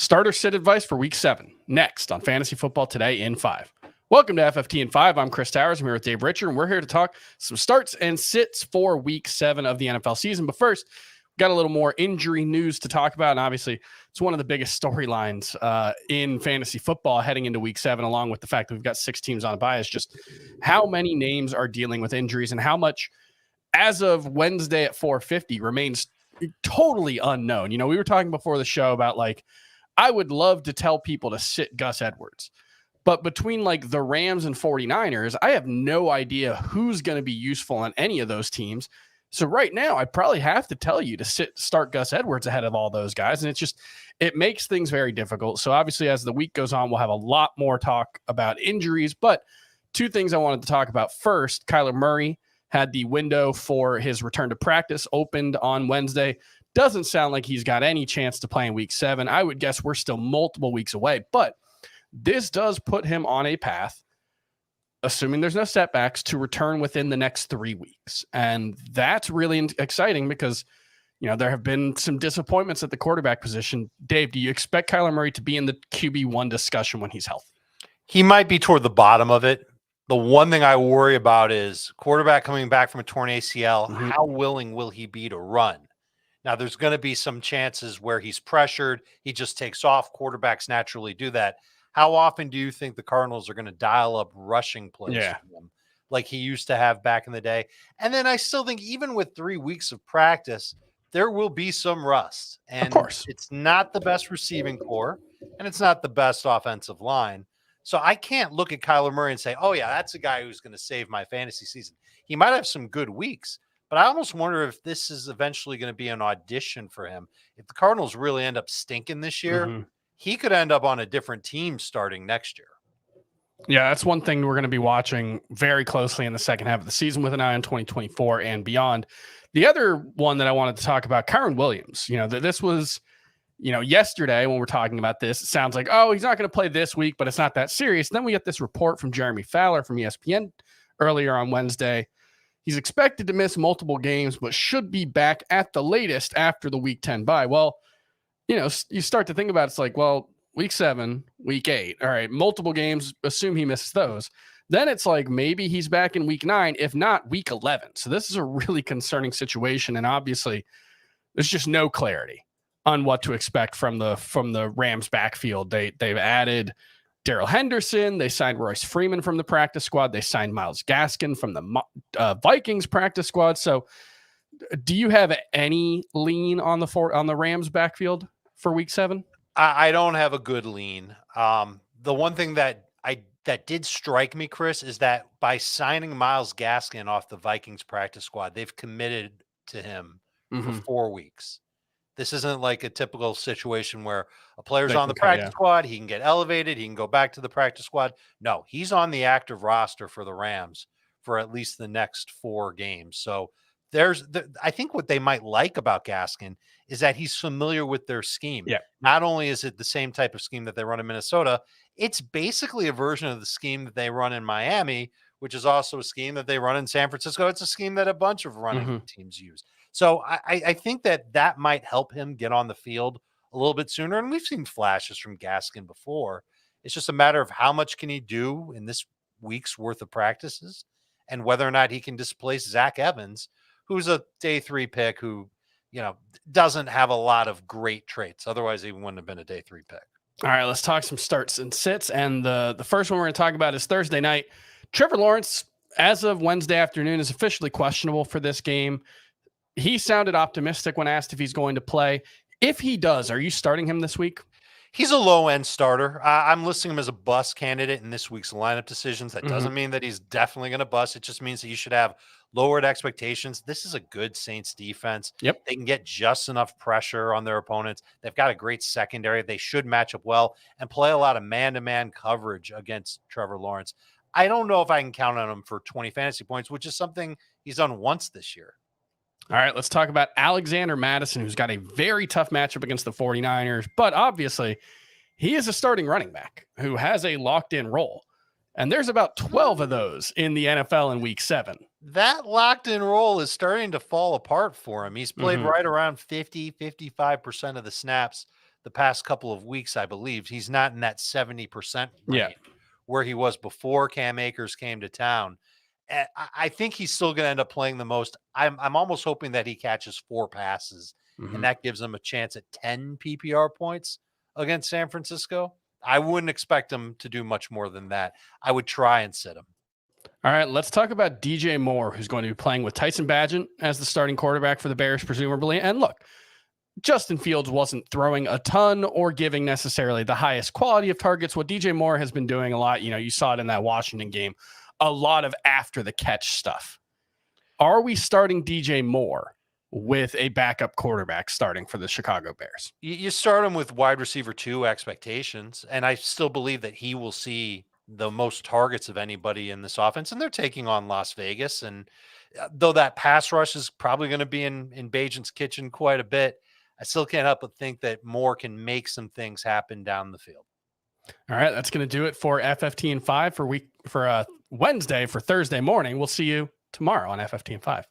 Starter sit advice for week 7. Next on Fantasy Football Today in 5. Welcome to FFT in 5. I'm Chris Towers. I'm here with Dave Richard, and we're here to talk some starts and sits for week 7 of the NFL season. But first, we've got a little more injury news to talk about. And obviously, it's one of the biggest storylines in fantasy football heading into week 7, along with the fact that we've got 6 teams on a bye. Is just how many names are dealing with injuries and how much, as of Wednesday at 4:50, remains totally unknown. You know, we were talking before the show about I would love to tell people to sit Gus Edwards, but between the Rams and 49ers, I have no idea who's going to be useful on any of those teams. So right now, I probably have to tell you to start Gus Edwards ahead of all those guys. And it makes things very difficult. So obviously, as the week goes on, we'll have a lot more talk about injuries, but 2 things I wanted to talk about. First, Kyler Murray had the window for his return to practice opened on Wednesday. Doesn't sound like he's got any chance to play in week 7. I would guess we're still multiple weeks away, but this does put him on a path, assuming there's no setbacks, to return within the next 3 weeks. And that's really exciting because, there have been some disappointments at the quarterback position. Dave, do you expect Kyler Murray to be in the QB1 discussion when he's healthy? He might be toward the bottom of it. The one thing I worry about is quarterback coming back from a torn ACL. Mm-hmm. How willing will he be to run? Now, there's going to be some chances where he's pressured. He just takes off. Quarterbacks naturally do that. How often do you think the Cardinals are going to dial up rushing plays for him like he used to have back in the day? And then I still think even with 3 weeks of practice, there will be some rust. And of course, it's not the best receiving core, and it's not the best offensive line. So I can't look at Kyler Murray and say, oh, yeah, that's a guy who's going to save my fantasy season. He might have some good weeks, but I almost wonder if this is eventually going to be an audition for him. If the Cardinals really end up stinking this year, he could end up on a different team starting next year. Yeah, that's one thing we're going to be watching very closely in the second half of the season with an eye on 2024 and beyond. The other one that I wanted to talk about, Kyren Williams, this was, yesterday when we're talking about this, it sounds like, oh, he's not going to play this week, but it's not that serious. And then we get this report from Jeremy Fowler from ESPN earlier on Wednesday. He's expected to miss multiple games, but should be back at the latest after the week 10 bye. Well, you start to think about it's week 7, week 8. All right, multiple games, assume he misses those. Then it's maybe he's back in week 9, if not week 11. So this is a really concerning situation. And obviously, there's just no clarity on what to expect from the Rams backfield. They've added Darrell Henderson. They signed Royce Freeman from the practice squad. They signed Myles Gaskin from the Vikings practice squad. So do you have any lean on the Rams backfield for week 7? I don't have a good lean. The one thing that did strike me, Chris, is that by signing Myles Gaskin off the Vikings practice squad, they've committed to him for 4 weeks. This isn't like a typical situation where a player's on the practice squad, he can get elevated, he can go back to the practice squad. No, he's on the active roster for the Rams for at least the next 4 games. So I think what they might like about Gaskin is that he's familiar with their scheme. Yeah. Not only is it the same type of scheme that they run in Minnesota, it's basically a version of the scheme that they run in Miami, which is also a scheme that they run in San Francisco. It's a scheme that a bunch of running teams use. So I think that might help him get on the field a little bit sooner. And we've seen flashes from Gaskin before. It's just a matter of how much can he do in this week's worth of practices and whether or not he can displace Zach Evans, who's a day 3 pick who, doesn't have a lot of great traits. Otherwise, he wouldn't have been a day 3 pick. All right, let's talk some starts and sits. And the first one we're going to talk about is Thursday night. Trevor Lawrence, as of Wednesday afternoon, is officially questionable for this game. He sounded optimistic when asked if he's going to play. If he does, are you starting him this week? He's a low-end starter. I'm listing him as a bust candidate in this week's lineup decisions. That doesn't mean that he's definitely going to bust. It just means that you should have lowered expectations. This is a good Saints defense. Yep. They can get just enough pressure on their opponents. They've got a great secondary. They should match up well and play a lot of man-to-man coverage against Trevor Lawrence. I don't know if I can count on him for 20 fantasy points, which is something he's done once this year. All right, let's talk about Alexander Mattison, who's got a very tough matchup against the 49ers, but obviously he is a starting running back who has a locked-in role. And there's about 12 of those in the NFL in week 7. That locked-in role is starting to fall apart for him. He's played right around 50, 55% of the snaps the past couple of weeks, I believe. He's not in that 70% range where he was before Cam Akers came to town. I think he's still going to end up playing the most. I'm almost hoping that he catches 4 passes, and that gives him a chance at 10 PPR points against San Francisco. I wouldn't expect him to do much more than that. I would try and sit him. All right, let's talk about DJ Moore, who's going to be playing with Tyson Bagent as the starting quarterback for the Bears, presumably. And look, Justin Fields wasn't throwing a ton or giving necessarily the highest quality of targets. What DJ Moore has been doing a lot, you saw it in that Washington game, a lot of after the catch stuff. Are we starting DJ Moore with a backup quarterback starting for the Chicago Bears? You start him with wide receiver 2 expectations, and I still believe that he will see the most targets of anybody in this offense, and they're taking on Las Vegas. And though that pass rush is probably going to be in Bagent's kitchen quite a bit, I still can't help but think that Moore can make some things happen down the field. All right, that's going to do it for FFT and 5 for Wednesday. For Thursday morning, we'll see you tomorrow on FFT and 5.